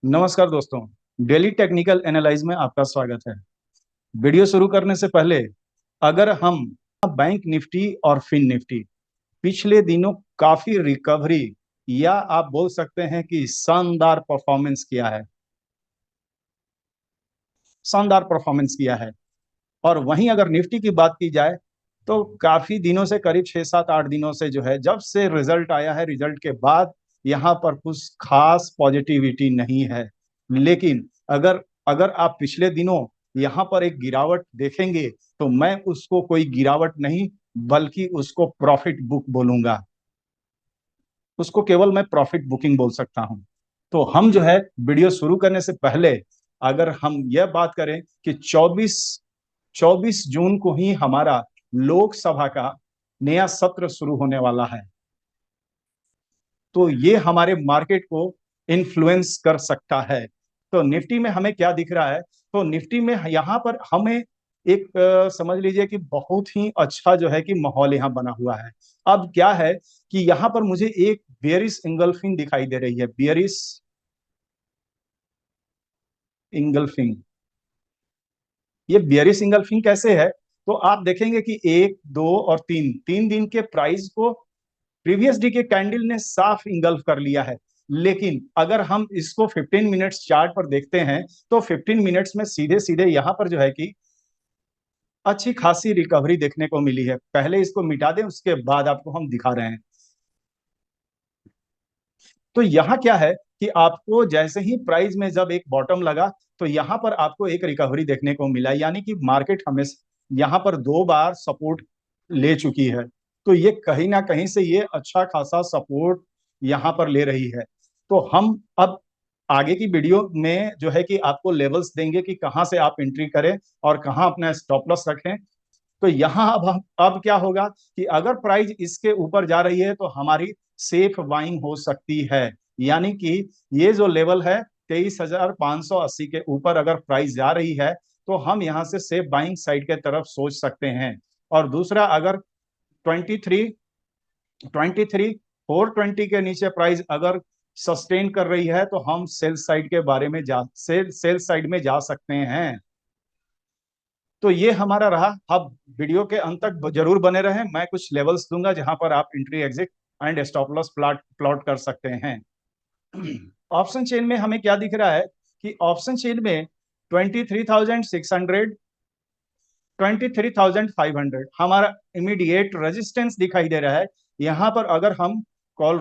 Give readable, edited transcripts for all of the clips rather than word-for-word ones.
नमस्कार दोस्तों। Daily technical analyse में आपका स्वागत है। वीडियो शुरू करने से पहले अगर हम बैंक निफ्टी और फिन निफ्टी पिछले दिनों काफी रिकवरी या आप बोल सकते हैं कि शानदार परफॉर्मेंस किया है, शानदार परफॉर्मेंस किया है। और वहीं अगर निफ्टी की बात की जाए तो काफी दिनों से करीब 6 7 8 दिनों से जो है जब से रिजल्ट आया है, रिजल्ट के बाद यहाँ पर कुछ खास पॉजिटिविटी नहीं है। लेकिन अगर अगर आप पिछले दिनों यहाँ पर एक गिरावट देखेंगे तो मैं उसको कोई गिरावट नहीं बल्कि उसको प्रॉफिट बुक बोलूंगा। उसको केवल मैं प्रॉफिट बुकिंग बोल सकता हूं। तो हम जो है वीडियो शुरू करने से पहले अगर हम यह बात करें कि 24 जून को ही हमारा लोकसभा का नया सत्र शुरू होने वाला है, तो ये हमारे मार्केट को इन्फ्लुएंस कर सकता है। तो निफ्टी में हमें क्या दिख रहा है? तो निफ्टी में यहाँ पर हमें एक समझ लीजिए कि बहुत ही अच्छा जो है कि माहौल यहाँ बना हुआ है। अब क्या है कि यहाँ पर मुझे एक बेयरिश इंगल्फिंग दिखाई दे रही है, बेयरिश इंगल्फिंग। ये बियरिश इंगल्फिंग कैसे है? तो आप देखेंगे कि एक दो और तीन तीन दिन के प्राइस को प्रीवियस डे के कैंडल ने साफ इंगल्फ कर लिया है। लेकिन अगर हम इसको 15 मिनट्स चार्ट पर देखते हैं तो 15 मिनट्स में सीधे सीधे यहां पर जो है कि अच्छी खासी रिकवरी देखने को मिली है। पहले इसको मिटा दें, उसके बाद आपको हम दिखा रहे हैं। तो यहाँ क्या है कि आपको जैसे ही प्राइस में जब एक बॉटम लगा तो यहाँ पर आपको एक रिकवरी देखने को मिला, यानी कि मार्केट हमेशा यहाँ पर 2 बार सपोर्ट ले चुकी है। तो ये कहीं ना कहीं से ये अच्छा खासा सपोर्ट यहाँ पर ले रही है। तो हम अब आगे की वीडियो में जो है कि आपको लेवल्स देंगे कि कहाँ से आप एंट्री करें और कहाँ अपना स्टॉप लॉस रखें। तो यहाँ अब क्या होगा कि अगर प्राइस इसके ऊपर जा रही है तो हमारी सेफ बाइंग हो सकती है, यानी कि ये जो लेवल है 23,580 के ऊपर अगर प्राइस जा रही है तो हम यहाँ से सेफ बाइंग साइड के तरफ सोच सकते हैं। और दूसरा, अगर 23 के नीचे प्राइस अगर सस्टेन कर रही है तो हम सेल साइड के बारे में सेल साइड में जा सकते हैं। तो ये हमारा रहा। अब वीडियो के अंत तक जरूर बने रहें, मैं कुछ लेवल्स दूंगा जहां पर आप entry exit and stop loss plot plot कर सकते हैं। ऑप्शन चेन में हमें क्या दिख रहा है कि ऑप्शन चेन में 23,600 23,500 हमारा इमीडिएट रेजिस्टेंस दिखाई दे रहा है। यहाँ पर अगर हम कॉल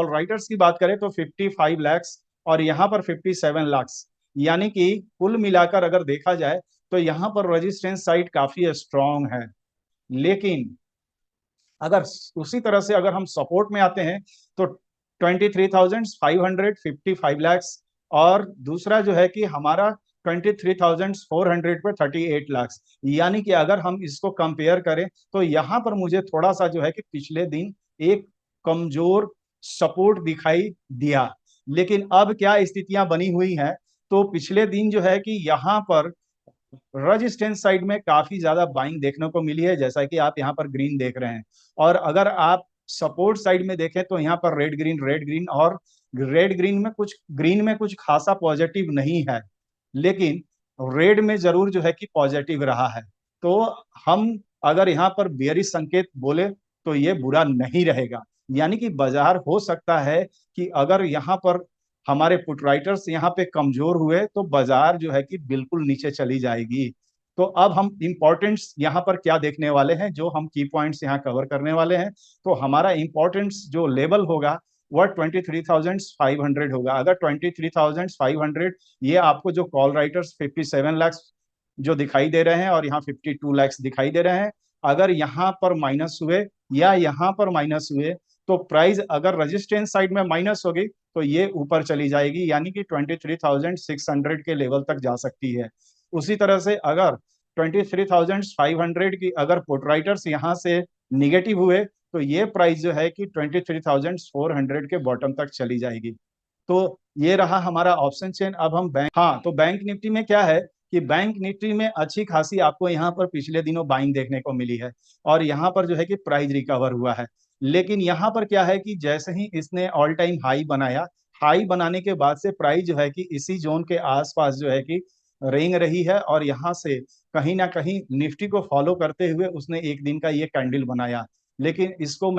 राइटर्स की बात करें तो 55 लैक्स और यहाँ पर 57 लैक्स, यानी कि कुल मिलाकर अगर देखा जाए तो यहाँ पर रेजिस्टेंस साइड काफी स्ट्रांग है। लेकिन अगर उसी तरह से अगर हम सपोर्ट में आते हैं तो 23,500 55 लैक्स और दूसरा जो है कि हमारा 23,400 पे 38 लैक्स, यानी कि अगर हम इसको कंपेयर करें तो यहाँ पर मुझे थोड़ा सा जो है कि पिछले दिन एक कमजोर सपोर्ट दिखाई दिया। लेकिन अब क्या स्थितियां बनी हुई हैं? तो पिछले दिन जो है कि यहाँ पर रेजिस्टेंस साइड में काफी ज्यादा बाइंग देखने को मिली है, जैसा कि आप यहाँ पर ग्रीन देख रहे हैं। और अगर आप सपोर्ट साइड में देखें तो यहाँ पर रेड ग्रीन और ग्रीन में कुछ खासा पॉजिटिव नहीं है, लेकिन रेड में जरूर जो है कि पॉजिटिव रहा है। तो हम अगर यहाँ पर बेयरिश संकेत बोले तो ये बुरा नहीं रहेगा, यानी कि बाजार हो सकता है कि अगर यहाँ पर हमारे पुट राइटर्स यहाँ पे कमजोर हुए तो बाजार जो है कि बिल्कुल नीचे चली जाएगी। तो अब हम इंपॉर्टेंट्स यहाँ पर क्या देखने वाले हैं, जो हम की पॉइंट्स यहाँ कवर करने वाले हैं। तो हमारा इंपॉर्टेंट्स जो लेवल होगा वह 23,500 होगा। अगर 23,500 ये आपको जो कॉल राइटर्स 57 लैक्स जो दिखाई दे रहे हैं और यहाँ 52 लैक्स दिखाई दे रहे हैं, अगर यहाँ पर माइनस हुए या यहाँ पर माइनस हुए तो प्राइस अगर रेजिस्टेंस साइड में माइनस होगी तो ये ऊपर चली जाएगी, यानी कि 23,600 के लेवल तक जा सकती है। उसी तरह से अगर 23,500 की अगर पुट राइटर्स यहाँ से निगेटिव हुए तो ये प्राइस जो है कि 23,400 के बॉटम तक चली जाएगी। तो ये रहा हमारा ऑप्शन चेन। अब हम बैंक, हाँ, तो बैंक निफ्टी में क्या है कि बैंक निफ्टी में अच्छी खासी आपको यहाँ पर पिछले दिनों बाइंग देखने को मिली है और यहाँ पर जो है कि प्राइस रिकवर हुआ है। लेकिन यहाँ पर क्या है कि जैसे ही इसने ऑल टाइम हाई बनाया, हाई बनाने के बाद से प्राइस जो है कि इसी जोन के आसपास जो है कि रेंग रही है, और यहाँ से कहीं ना कहीं निफ्टी को फॉलो करते हुए उसने एक दिन का ये कैंडल बनाया। लेकिन इसको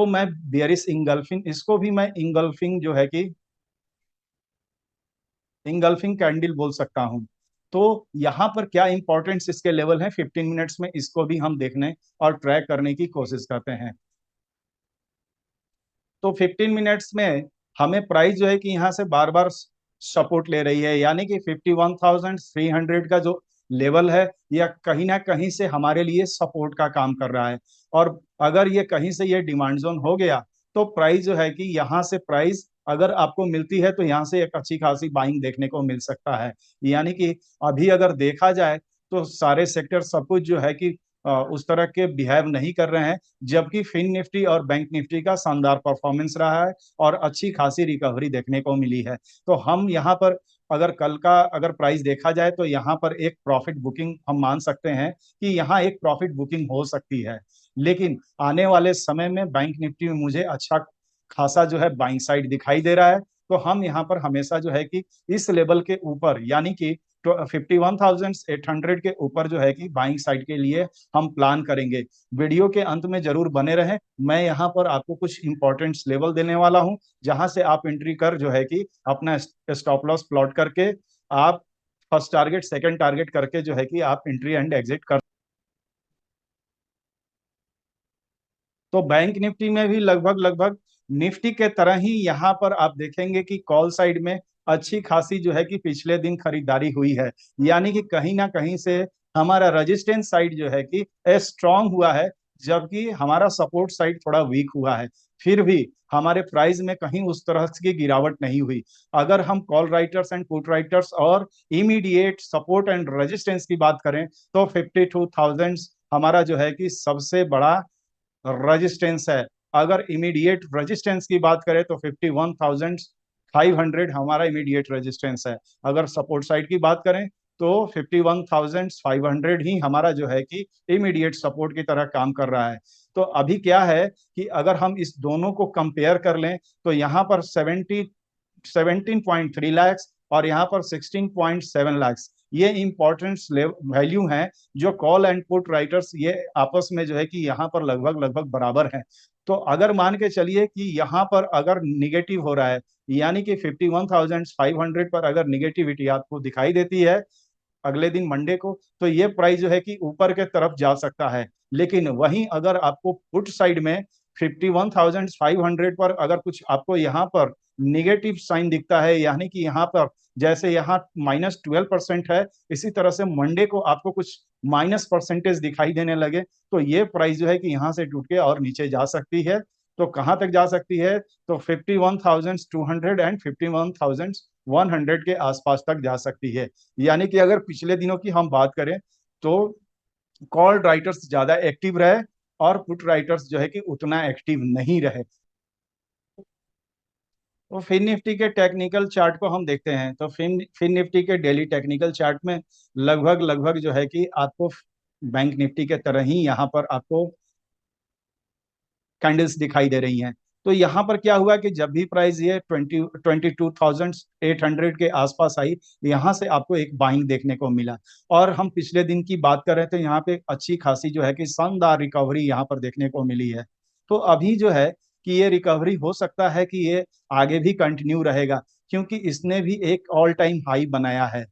मैं बेयरिश इंगल्फिंग, इसको भी मैं इंगल्फिंग जो है कि इंगल्फिंग कैंडल बोल सकता हूं। तो यहाँ पर क्या इंपॉर्टेंस इसके लेवल है 15 मिनट्स में, इसको भी हम देखने और ट्रैक करने की कोशिश करते हैं। तो 15 मिनट्स में हमें प्राइस जो है कि यहाँ से बार बार सपोर्ट ले रही है, यानी कि 51,300 का जो लेवल है, यह कहीं ना कहीं से हमारे लिए सपोर्ट का काम कर रहा है। और अगर ये कहीं से ये डिमांड जोन हो गया, तो प्राइस जो है कि यहाँ से प्राइस अगर आपको मिलती है तो यहाँ से एक अच्छी खासी बाइंग देखने को मिल सकता है। यानी कि अभी अगर देखा जाए तो सारे सेक्टर सब कुछ जो है कि उस तरह के बिहेव नहीं कर रहे हैं, जबकि फिन निफ्टी और बैंक निफ्टी का शानदार परफॉर्मेंस रहा है और अच्छी खासी रिकवरी देखने को मिली है। तो हम यहाँ पर अगर कल का अगर प्राइस देखा जाए तो यहाँ पर एक प्रॉफिट बुकिंग हम मान सकते हैं कि यहाँ एक प्रॉफिट बुकिंग हो सकती है। लेकिन आने वाले समय में बैंक निफ्टी में मुझे अच्छा खासा जो है बाइंग साइड दिखाई दे रहा है। तो हम यहाँ पर हमेशा जो है कि इस लेवल के ऊपर, यानी कि 51,800 के ऊपर जो है कि बाइंग साइड के लिए हम प्लान करेंगे। वीडियो के अंत में जरूर बने रहें, मैं यहाँ पर आपको कुछ इंपॉर्टेंट लेवल देने वाला हूँ, जहां से आप एंट्री कर जो है कि अपना स्टॉप लॉस प्लॉट करके आप फर्स्ट टारगेट सेकंड टारगेट करके जो है कि आप एंट्री एंड एग्जिट कर। तो बैंक निफ्टी में भी लगभग लगभग निफ्टी के तरह ही यहाँ पर आप देखेंगे कि कॉल साइड में अच्छी खासी जो है कि पिछले दिन खरीदारी हुई है। यानी कि कहीं ना कहीं से हमारा रेजिस्टेंस साइड जो है कि स्ट्रांग हुआ है, जबकि हमारा सपोर्ट साइड थोड़ा वीक हुआ है। फिर भी हमारे प्राइस में कहीं उस तरह की गिरावट नहीं हुई। अगर हम call writers and put writers और इमीडिएट सपोर्ट एंड रेजिस्टेंस की बात करें, तो 52,000 हमारा जो है कि सबसे बड़ा रेजिस्टेंस है। अगर इमीडिएट रेजिस्टेंस की बात करें तो 51,500 हमारा इमीडिएट रेजिस्टेंस है। अगर सपोर्ट साइड की बात करें तो 51,500 ही हमारा जो है कि इमीडिएट सपोर्ट की तरह काम कर रहा है। तो अभी क्या है कि अगर हम इस दोनों को कंपेयर कर लें तो यहाँ पर 17.3 लाख और यहाँ पर 16.7 लाख, ये इंपॉर्टेंट वैल्यू हैं जो कॉल एंड पुट राइटर्स ये आपस में जो है कि यहाँ पर लगभग लगभग बराबर हैं। तो अगर मान के चलिए कि यहाँ पर अगर निगेटिव हो रहा है, यानी कि 51,500 पर अगर निगेटिविटी आपको दिखाई देती है अगले दिन मंडे को, तो ये प्राइस जो है कि ऊपर के तरफ जा सकता है। लेकिन वहीं अगर आपको पुट साइड में 51,500 पर अगर कुछ आपको यहाँ पर निगेटिव साइन दिखता है, यानी कि यहाँ पर जैसे यहाँ -12% है, इसी तरह से मंडे को आपको कुछ माइनस परसेंटेज दिखाई देने लगे, तो ये प्राइस जो है कि यहाँ से टूट के और नीचे जा सकती है। तो कहाँ तक जा सकती है? तो 51,200 एंड 51,100 के आसपास तक जा सकती है। यानी कि अगर पिछले दिनों की हम बात करें तो कॉल राइटर्स ज्यादा एक्टिव रहे और पुट राइटर्स जो है कि उतना एक्टिव नहीं रहे। तो फिन निफ्टी के टेक्निकल चार्ट को हम देखते हैं, तो फिन फिन निफ्टी के डेली टेक्निकल चार्ट में लगभग लगभग जो है कि आपको बैंक निफ्टी के तरह ही यहाँ पर आपको कैंडल्स दिखाई दे रही हैं। तो यहाँ पर क्या हुआ कि जब भी प्राइस ये 22,800 के आसपास आई, यहाँ से आपको एक बाइंग देखने को मिला। और हम पिछले दिन की बात कर रहे थे, यहाँ पे अच्छी खासी जो है कि शानदार रिकवरी यहाँ पर देखने को मिली है। तो अभी जो है कि ये रिकवरी हो सकता है कि ये आगे भी कंटिन्यू रहेगा, क्योंकि इसने भी एक ऑल टाइम हाई बनाया है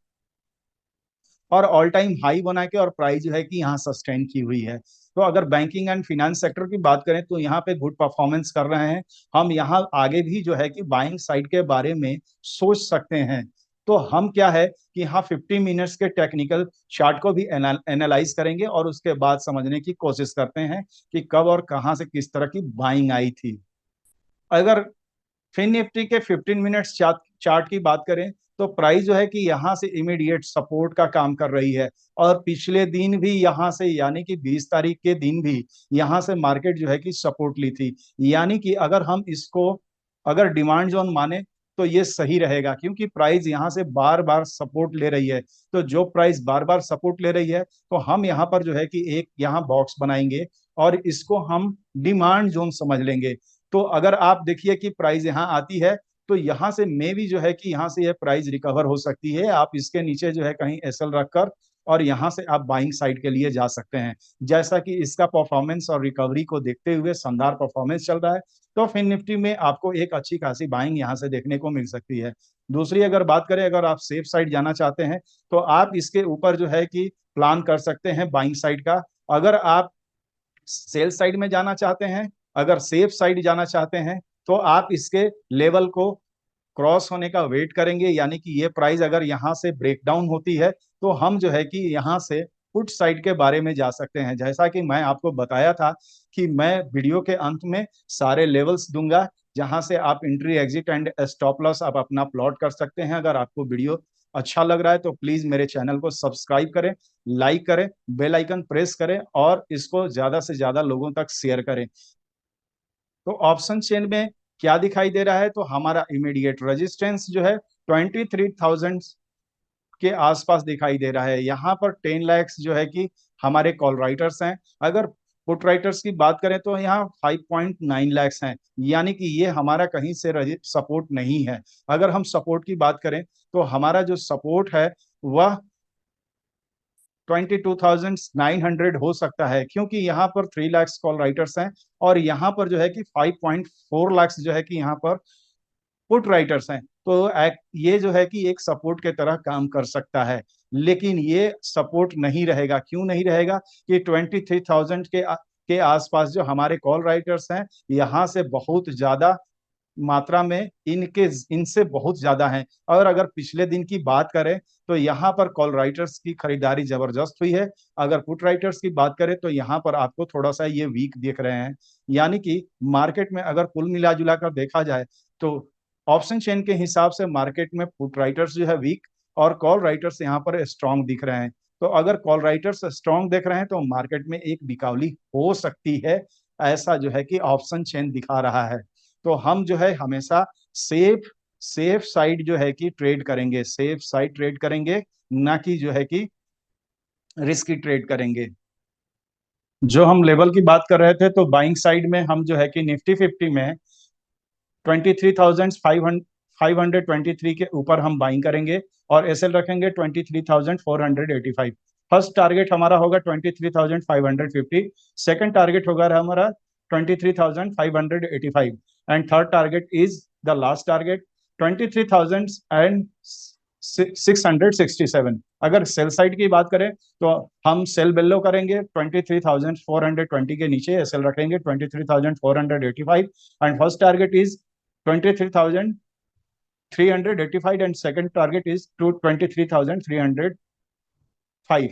और ऑल टाइम हाई बना के और प्राइस जो है कि यहाँ सस्टेन की हुई है। तो अगर बैंकिंग एंड फिनेंस सेक्टर की बात करें तो यहाँ पे गुड परफॉर्मेंस कर रहे हैं। हम यहाँ आगे भी जो है कि बाइंग साइड के बारे में सोच सकते हैं। तो हम क्या है कि यहाँ 50 मिनट्स के टेक्निकल चार्ट को भी एनालाइज करेंगे और उसके बाद समझने की कोशिश करते हैं कि कब और कहाँ से किस तरह की बाइंग आई थी। अगर फिन निफ्टी के 15 मिनट्स चार्ट की बात करें तो प्राइस जो है कि यहाँ से इमीडिएट सपोर्ट का काम कर रही है। और पिछले दिन भी यहाँ से, यानी कि 20 तारीख के दिन भी यहाँ से मार्केट जो है कि सपोर्ट ली थी। यानी कि अगर हम इसको अगर डिमांड जोन माने तो ये सही रहेगा, क्योंकि प्राइस यहाँ से बार बार सपोर्ट ले रही है। तो जो प्राइस बार बार सपोर्ट ले रही है, तो हम यहाँ पर जो है कि एक यहाँ बॉक्स बनाएंगे और इसको हम डिमांड जोन समझ लेंगे। तो अगर आप देखिए कि प्राइस यहाँ आती है तो यहाँ से मे भी जो है कि यहाँ से यह प्राइस रिकवर हो सकती है। आप इसके नीचे जो है कहीं एसएल रखकर और यहाँ से आप बाइंग साइड के लिए जा सकते हैं। जैसा कि इसका परफॉर्मेंस और रिकवरी को देखते हुए शानदार परफॉर्मेंस चल रहा है, तो फिन निफ्टी में आपको एक अच्छी खासी बाइंग यहाँ से देखने को मिल सकती है। दूसरी अगर बात करें, अगर आप सेफ साइड जाना चाहते हैं तो आप इसके ऊपर जो है कि प्लान कर सकते हैं बाइंग साइड का। अगर आप सेल साइड में जाना चाहते हैं, अगर सेफ साइड जाना चाहते हैं, तो आप इसके लेवल को क्रॉस होने का वेट करेंगे, यानी कि ये प्राइस अगर यहाँ से ब्रेक डाउन होती है तो हम जो है कि यहाँ से पुट साइड के बारे में जा सकते हैं। जैसा कि मैं आपको बताया था कि मैं वीडियो के अंत में सारे लेवल्स दूंगा जहां से आप entry exit and stop loss आप अपना प्लॉट कर सकते हैं। अगर आपको वीडियो अच्छा लग रहा है तो प्लीज मेरे चैनल को सब्सक्राइब करें, लाइक करें, बेल आइकन प्रेस करें और इसको ज्यादा से ज्यादा लोगों तक शेयर करें। तो ऑप्शन चेन में क्या दिखाई दे रहा है, तो हमारा इमीडिएट रेजिस्टेंस जो है 23,000 के आसपास दिखाई दे रहा है। यहाँ पर 10 लाख जो है कि हमारे कॉल राइटर्स हैं। अगर पुट राइटर्स की बात करें तो यहाँ 5.9 लाख हैं, यानी कि ये हमारा कहीं से सपोर्ट नहीं है। अगर हम सपोर्ट की बात करें तो हमारा जो सपोर्ट है वह 22,900 हो सकता है, क्योंकि यहाँ पर 3 लाख कॉल राइटर्स हैं और यहाँ पर जो है कि 5.4 लाख जो है कि यहाँ पर पुट राइटर्स हैं। तो ये जो है कि एक सपोर्ट के तरह काम कर सकता है, लेकिन ये सपोर्ट नहीं रहेगा। क्यों नहीं रहेगा कि 23,000 के आसपास जो हमारे कॉल राइटर्स हैं, यहाँ से बहुत ज्यादा मात्रा में इनसे बहुत ज्यादा हैं। और अगर पिछले दिन की बात करें तो यहाँ पर कॉल राइटर्स की खरीदारी जबरदस्त हुई है। अगर पुट राइटर्स की बात करें तो यहाँ पर आपको थोड़ा सा ये वीक दिख रहे हैं। यानी कि मार्केट में अगर कुल मिला जुला कर देखा जाए तो ऑप्शन चेन के हिसाब से मार्केट में पुट राइटर्स जो है वीक और कॉल राइटर्स यहाँ पर स्ट्रांग दिख रहे हैं। तो अगर कॉल राइटर्स स्ट्रांग दिख रहे हैं तो मार्केट में एक बिकावली हो सकती है, ऐसा जो है कि ऑप्शन चेन दिखा रहा है। तो हम जो है हमेशा सेफ सेफ साइड जो है कि ट्रेड करेंगे, सेफ साइड ट्रेड करेंगे, ना कि जो है कि रिस्की ट्रेड करेंगे। जो हम लेवल की बात कर रहे थे, तो बाइंग साइड में हम जो है कि निफ्टी 50 में 23,523 के ऊपर हम बाइंग करेंगे और एसएल रखेंगे 23,485। फर्स्ट टारगेट हमारा होगा 23,550, सेकंड टारगेट होगा हमारा 23,585 and third target is the last target 23,667। अगर सेल साइड की बात करें तो हम सेल बेलो करेंगे 23,420 के नीचे, एसएल रखेंगे 23,485 and first target is 23,385 and second target is to 23,305।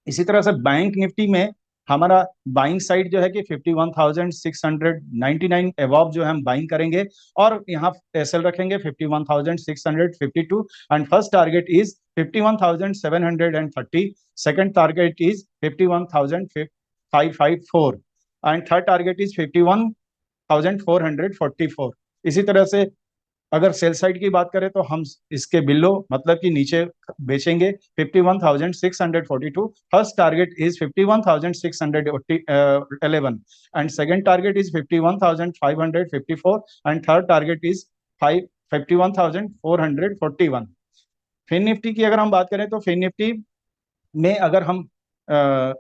इसी तरह से बैंक निफ्टी में हमारा बाइंग साइड जो है कि 51,699 एवॉब जो है हम बाइंग करेंगे और यहाँ एसएल रखेंगे 51,652 and first target is 51,730, second target is 51,554 and third target is 51,444। इसी तरह से अगर सेल साइड की बात करें तो हम इसके बिलो मतलब कि नीचे बेचेंगे 51,642, first target is 51,611 and second target is 51,554 and third target is 51,441। फिन निफ्टी की अगर हम बात करें तो फिन निफ्टी में अगर हम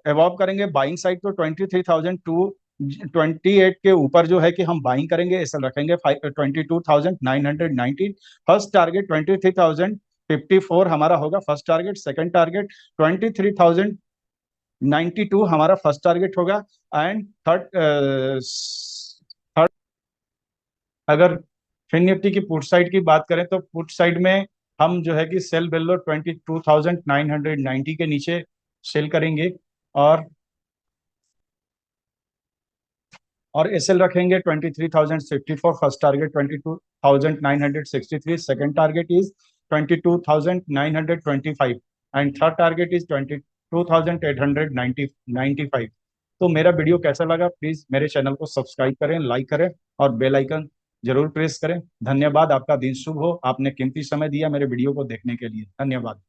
एवॉब करेंगे बाइंग साइड तो 23,228 के ऊपर जो है कि हम बाइंग करेंगे, ऐसा रखेंगे 22,919। फर्स्ट टारगेट 23,054 हमारा होगा फर्स्ट टारगेट, सेकंड टारगेट 23,092 हमारा फर्स्ट टारगेट होगा एंड थर्ड अगर फिन निफ्टी की पुट साइड की बात करें तो पुट साइड में हम जो है कि सेल बेलो 22,990 के नीचे सेल करेंगे और एसएल रखेंगे 23,054, first target 22,963, second target is 22,925 and third target is 22,895। तो मेरा वीडियो कैसा लगा, प्लीज मेरे चैनल को सब्सक्राइब करें, लाइक करें और बेल आइकन जरूर प्रेस करें। धन्यवाद, आपका दिन शुभ हो। आपने कीमती समय दिया मेरे वीडियो को देखने के लिए, धन्यवाद।